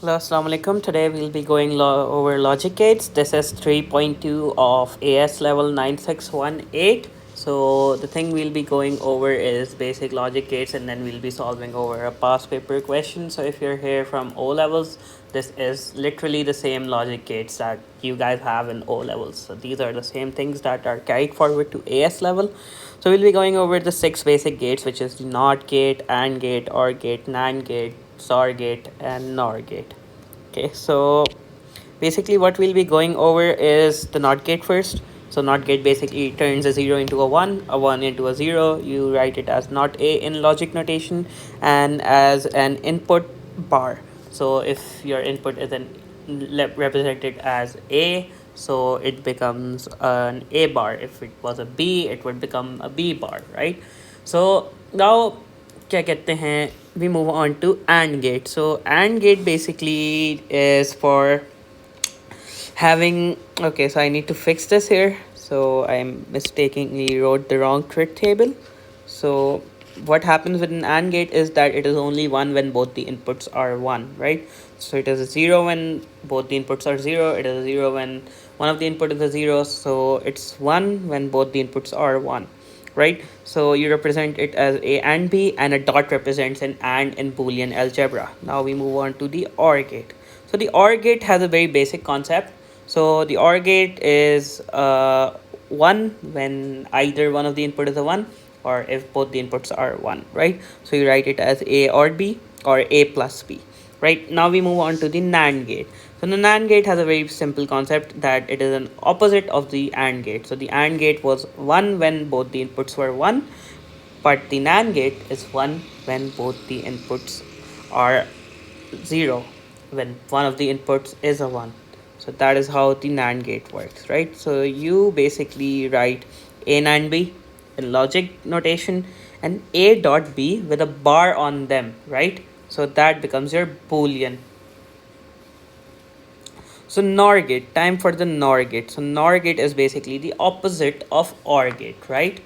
Hello, Assalamu alaikum. Today we'll be going over logic gates. This is 3.2 of AS level 9618. So the thing we'll be going over is basic logic gates, and then we'll be solving over a past paper question. So if you're here from O levels, this is literally the same logic gates that you guys have in O levels. So these are the same things that are carried forward to AS level. So we'll be going over the 6 basic gates, which is the NOT gate, AND gate, OR gate, NAND gate, XOR gate, and NOR gate. Okay, so basically what we'll be going over is the NOT gate first. So NOT gate basically turns a 0 into a 1 into a 0. You write it as NOT A in logic notation and as an input bar. So if your input is represented as A, so it becomes an A bar. If it was a B, it would become a B bar, right? So now क्या कहते हैं we move on to AND gate. So AND gate basically is for having, okay, so I need to fix this here. So I mistakenly wrote the wrong truth table. So what happens with an AND gate is that it is only 1 when both the inputs are 1, right? So it is a 0 when both the inputs are 0. It is a 0 when one of the input is a 0. So it's 1 when both the inputs are 1, right? So you represent it as A and B, and a dot represents an AND in Boolean algebra. Now we move on to the OR gate. So the OR gate has a very basic concept. So the OR gate is 1 when either one of the input is a 1, or if both the inputs are 1, right? So you write it as A or B, or A plus B, right? Now we move on to the NAND gate. So the NAND gate has a very simple concept that it is an opposite of the AND gate. So the AND gate was 1 when both the inputs were 1, but the NAND gate is 1 when both the inputs are 0, when one of the inputs is a 1. So that is how the NAND gate works, right? So you basically write A NAND B in logic notation and A dot B with a bar on them, right? So that becomes your Boolean. So NOR gate, time for the NOR gate. So NOR gate is basically the opposite of OR gate, right?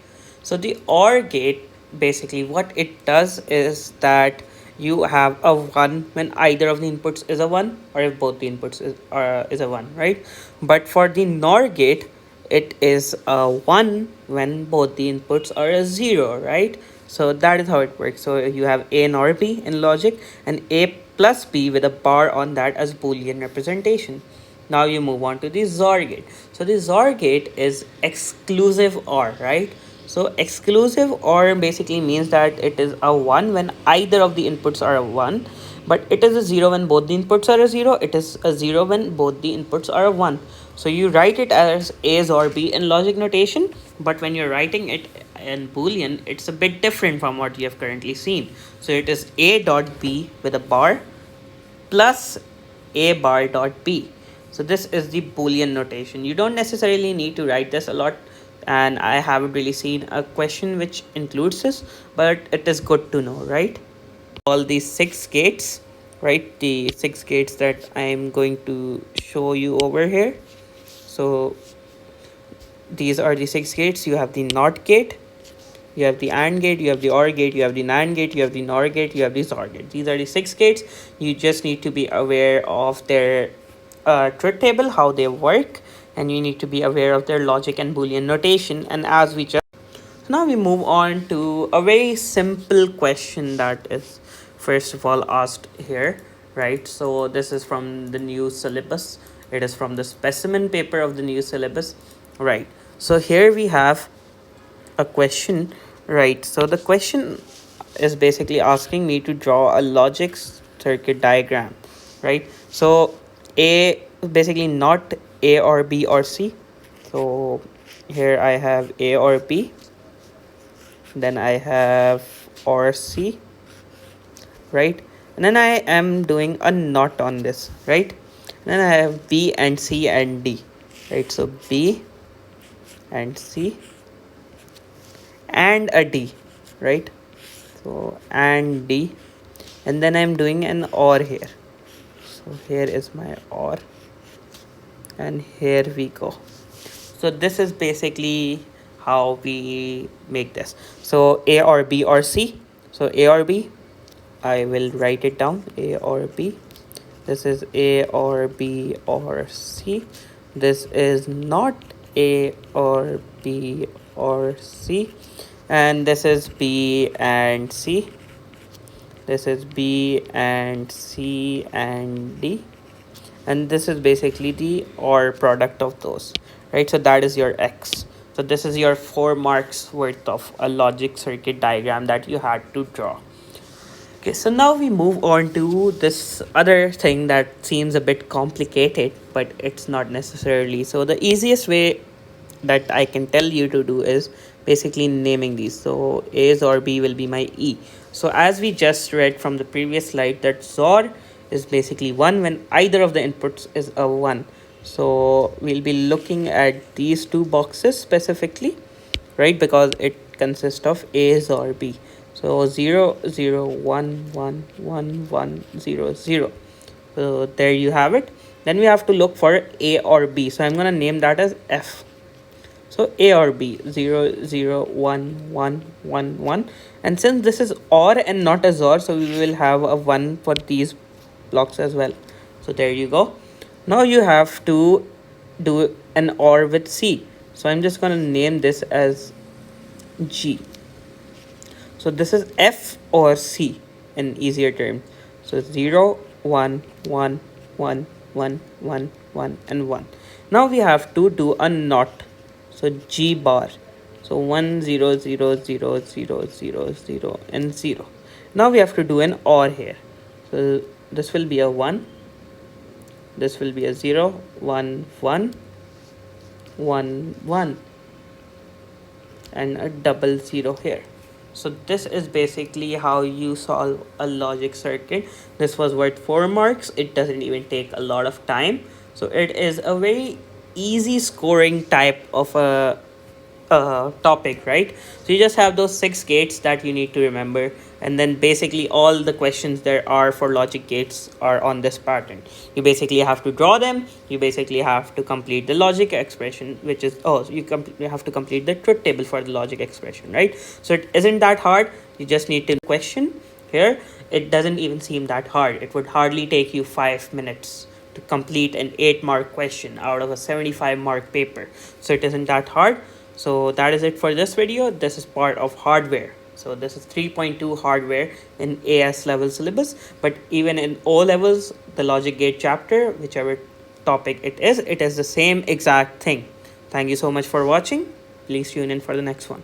So the OR gate, basically what it does is that you have a 1 when either of the inputs is a 1, or if both the inputs is a 1, right? But for the NOR gate, it is a 1 when both the inputs are a 0, right? So that is how it works. So you have A NOR B in logic, and A plus B with a bar on that as Boolean representation. Now you move on to the XOR gate. So the XOR gate is exclusive OR, right? So exclusive OR basically means that it is a 1 when either of the inputs are a 1, but it is a 0 when both the inputs are a 0. It is a 0 when both the inputs are a 1. So you write it as A XOR B in logic notation, but when you're writing it in Boolean, it's a bit different from what you have currently seen. So it is A dot B with a bar plus A bar dot B. So this is the Boolean notation. You don't necessarily need to write this a lot, and I haven't really seen a question which includes this, but it is good to know, right? All these 6 gates, right? The 6 gates that I'm going to show you over here. So these are the 6 gates. You have the NOT gate, you have the AND gate, you have the OR gate, you have the NAND gate, you have the NOR gate, you have the XOR gate. These are the 6 gates. You just need to be aware of their truth table, how they work, and you need to be aware of their logic and Boolean notation. And as we just now we move on to a very simple question that is first of all asked here, right? So this is from the new syllabus. It is from the specimen paper of the new syllabus, right? So here we have a question, right? So the question is basically asking me to draw a logic circuit diagram, right? So A, basically not A or B or C. So here I have A or B, then I have or C, right? And then I am doing a not on this, right? And then I have B and C and D, right? So B and C and a D, right? So and D, and then I'm doing an OR here. So here is my OR, and here we go. So this is basically how we make this. So A or B or C. So A or B, I will write it down, A or B, This is A or B or C. This is not A or B or C. And this is B and C. This is B and C and D. And this is basically the OR product of those, right? So that is your X. So this is your 4 marks worth of a logic circuit diagram that you had to draw. Okay, so now we move on to this other thing that seems a bit complicated, but it's not necessarily. So the easiest way that I can tell you to do is basically naming these. So A's or B will be my E. So as we just read from the previous slide, that XOR is basically 1 when either of the inputs is a 1. So we'll be looking at these two boxes specifically, right? Because it consists of A's or B. So 0 0 1 1 1 1 0 0. So there you have it. Then we have to look for A or B. So I'm gonna name that as F. So A or B, 0 0 1 1 1 1. And since this is OR and not a XOR, so we will have a 1 for these blocks as well. So there you go. Now you have to do an OR with C. So I'm just gonna name this as G. So this is F or C in easier terms. So 0 1 1 1 1 1 1 and 1. Now we have to do a NOT. So G bar. So 1 0 0 0 0 0 0 and 0. Now we have to do an OR here. So this will be a 1. This will be a 0 1 1 1 1 and a double 0 here. So this is basically how you solve a logic circuit. This was worth 4 marks. It doesn't even take a lot of time. So it is a very easy scoring type of a topic, right? So you just have those 6 gates that you need to remember, and then basically all the questions there are for logic gates are on this pattern. You basically have to draw them. You basically have to complete the logic expression, which is you have to complete the truth table for the logic expression, right? So it isn't that hard. You just need to question here. It doesn't even seem that hard. It would hardly take you 5 minutes to complete an 8-mark question out of a 75-mark paper. So it isn't that hard. So that is it for this video. This is part of hardware. So this is 3.2 hardware in AS level syllabus, but even in O levels, the logic gate chapter, whichever topic it is the same exact thing. Thank you so much for watching. Please tune in for the next one.